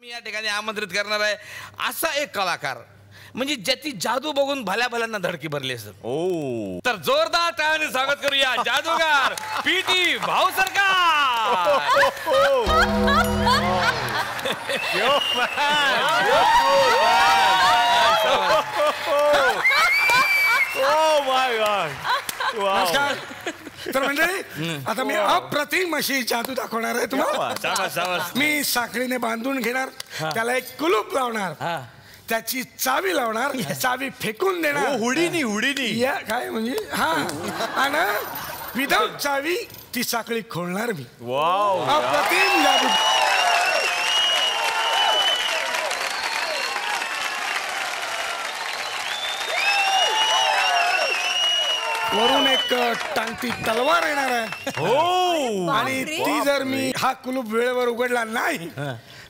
मी या ठिकाणी आमंत्रित करणार आहे असा एक कलाकार म्हणजे ज्याची जादू बघून भल्या भल्यांना धडकी भरली असेल. तर जोरदार टाळ्याने स्वागत करूया जादूगार पीटी भाऊ सरकार. नमस्कार. तर मंडळी आता मी अप्रतिम अशी जादू दाखवणार आहे तुम्हाला. मी साखळीने बांधून घेणार, त्याला एक कुलूप लावणार, त्याची चावी लावणार, चावी फेकून देणार. हुडीनी या काय म्हणजे हा, आणि विदाउट चावी ती साखळी खोलणार मी. अप्रतिम जादू. वरून एक टांगती तलवार येणार आहे आणि ती जर मी हा कुलूप वेळेवर उघडला नाही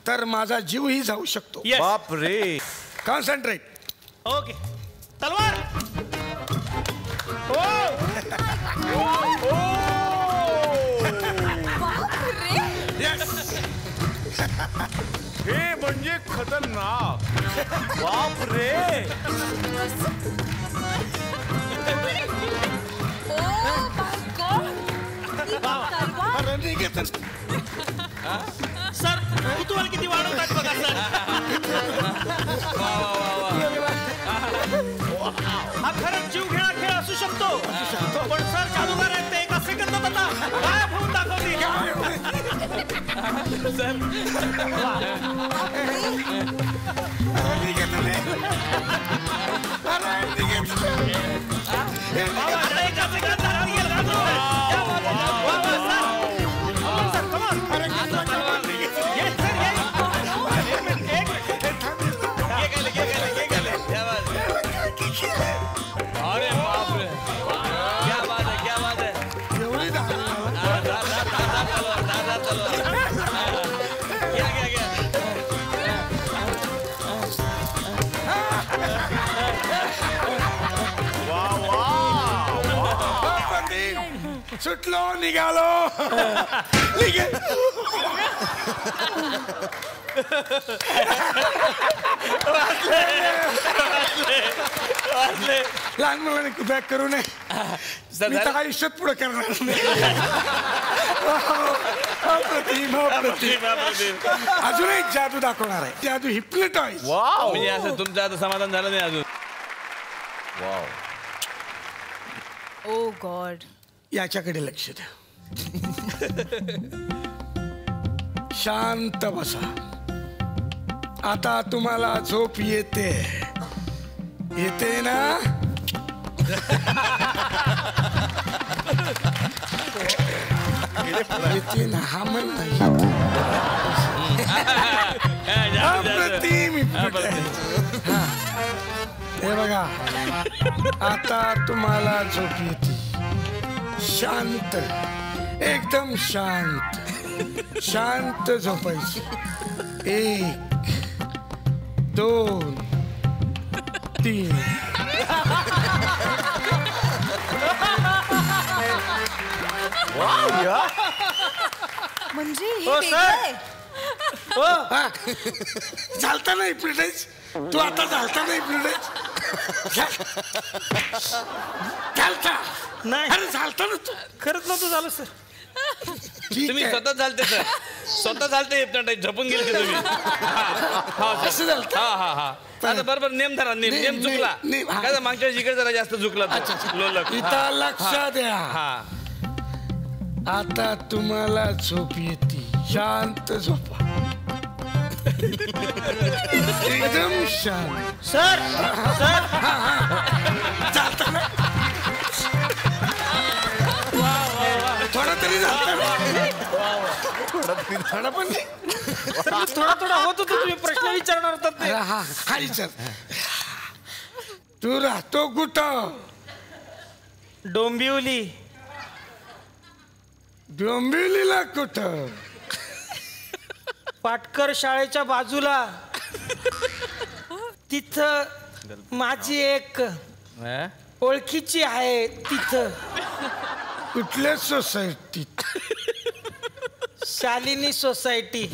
तर माझा जीवही जाऊ शकतो. बाप रे. कॉन्सन्ट्रेट. ओके तलवार. हे म्हणजे खतरनाक. बाप रे. सर कुतूहल किती वाढवतात बघा सर. हा खरंच जीव घेणा खेळ असू शकतो पण सर जादूगार आहेत ते एका सेकंदात आता गायब होऊन दाखवतील. अरे बाप रे, क्या बात है, क्या बात है. सुटलो निघालो. लहान मुलांनी बॅक करू नये. मी तर आयुष्यात पुढे करणार नाही. अजून एक जादू दाखवणार आहे. जादू हिप्नोटाइज. म्हणजे असं तुमचं आता समाधान झालं नाही अजून. ओ गॉड. याच्याकडे लक्ष द्या. शांत बसा. आता तुम्हाला झोप येते येते ना. येते ना. हा म्हण नाही. अप्रतिम. हे बघा आता तुम्हाला झोप येते. शांत, एकदम शांत शांत झोपायची. 1 2 3. म्हणजे हो सर. चालता नाही हिप्नोटाइज. तू आता चालता नाही हिप्नोटाइज. चालता नाही. अरे चालता ना तू. खरंच नव्हतं झालं सर. तुम्ही स्वतः चालते सर, स्वतः चालते हिप्नोटाइज. झोपून गेले तुम्ही. असं झालं. आता बरोबर नेम धरा. नेम चुकला काय मागच्या इकडे जरा जास्त चुकला. इथं लक्ष द्या. आता तुम्हाला झोप येते. शांत झोपा. एकदम शांत. सर सर चालता ना. थोडा तरी चालता ना. थोडा पण नाही. थोडा थोडा होत होतो. तुम्ही प्रश्न विचारणार होतात ते. हा विचार. तू राहतो कुठं? डोंबिवली. डोंबिवलीला कुठं? पाटकर शाळेच्या बाजूला. तिथं माझी एक ओळखीची आहे. तिथं कुठल्या सोसायटीत? शालिनी सोसायटी.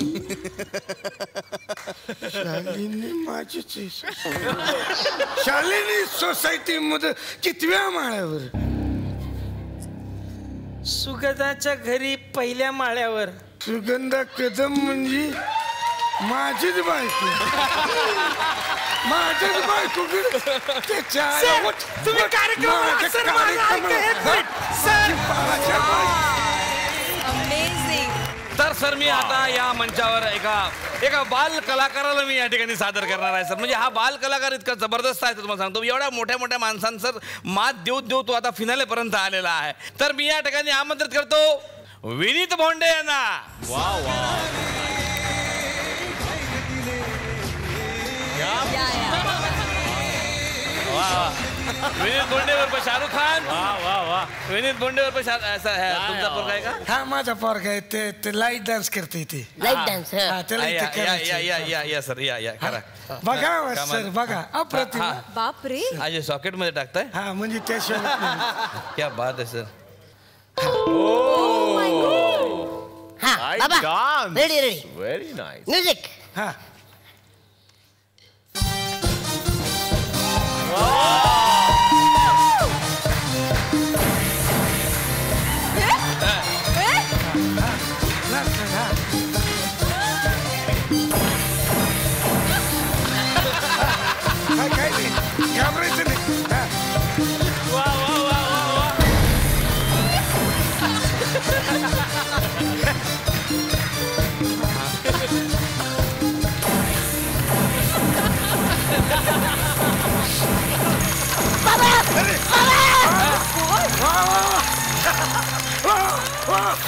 शालिनी माझीच आहे. शालिनी सोसायटी मध्ये कितव्या माळ्यावर? सुगंधाच्या घरी पहिल्या माळ्यावर. सुगंधा कदम म्हणजे माझीच बायको. माझीच बायको त्याच्या तुम्ही Amazing. तर सर मी आता या मंचावर एका बाल कलाकाराला मी या ठिकाणी सादर करणार आहे सर. म्हणजे हा बाल कलाकार इतका जबरदस्त आहे तुम्हाला सांगतो. एवढ्या मोठ्या मोठ्या माणसांसर मात देऊ तो आता फिनाले पर्यंत आलेला आहे. तर मी या ठिकाणी आमंत्रित करतो विनीत भोंडे यांना. विनीत भोंडेवर शाहरुख खान. विनीत भोंडेवर तुमचा पोरगा आहे का? हा माझा पोरगा आहे. ते लाईट डान्स करते ते. Light dance. या सर या करा. बघा सर बघा अप्रतिम. बाप रे. आज सॉकेट मध्ये टाकताय. हा म्हणजे त्याशिवाय क्या बात आहे सर. हा बाबा ready ready. Very nice. Music. हा काय नाही घाबरायचं नाही.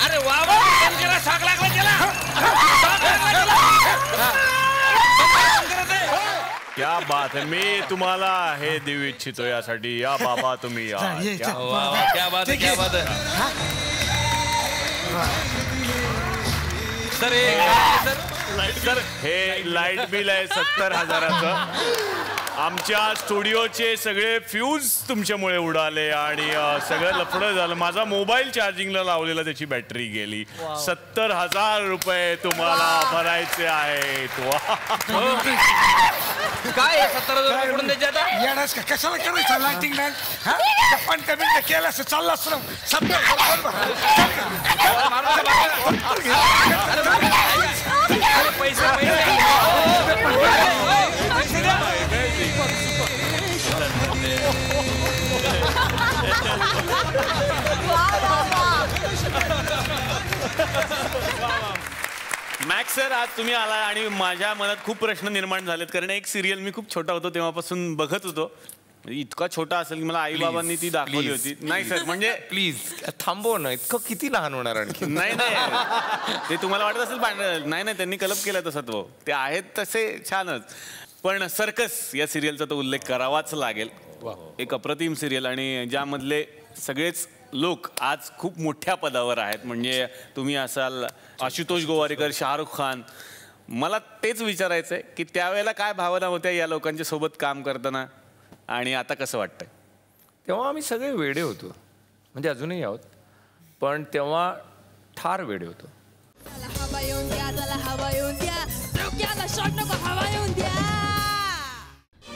अरे वा शॉक लागला त्याला. क्या बात आहे. मी तुम्हाला हे देऊ इच्छितो यासाठी. या बाबा तुम्ही या. क्या बात आहे क्या बात आहे. सर सर हे लाईट बिल आहे 70,000. आमच्या स्टुडिओचे सगळे फ्यूज तुमच्यामुळे उडाले आणि सगळं लफडं झालं. माझा मोबाईल चार्जिंगला लावलेला त्याची बॅटरी गेली. 70,000 रुपये तुम्हाला भरायचे आहेत. काय 70,000 कुठून द्यायचे आता? येणार का कशाला करायचं लाइटिंग डान्स? हा पण कमी केलं असं चाललं असतं. पैसे मॅक्स सर आज तुम्ही आला आणि माझ्या मनात खूप प्रश्न निर्माण झालेत. कारण एक सिरियल मी खूप छोटा होतो तेव्हापासून बघत होतो. इतका छोटा असेल की मला आई बाबांनी ती दाखवली होती. नाही सर म्हणजे प्लीज थांबव ना. इतकं किती लहान होणार आणखी. नाही ते तुम्हाला वाटत असेल नाही त्यांनी कलप केला तसा तो. ते आहेत तसे छानच. पण सर्कस या सिरियलचा तो उल्लेख करावाच लागेल. एक अप्रतिम सिरियल आणि ज्यामधले सगळेच लोक आज खूप मोठ्या पदावर आहेत. म्हणजे तुम्ही असाल आशुतोष गोवारीकर, शाहरुख खान. मला तेच विचारायचं आहे की त्यावेळेला काय भावना होत्या या लोकांच्या सोबत काम करताना आणि आता कसं वाटतंय? तेव्हा आम्ही सगळे वेडे होतो. म्हणजे अजूनही आहोत पण तेव्हा ठार वेडे होतो.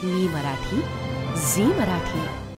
मी मराठी, झी मराठी.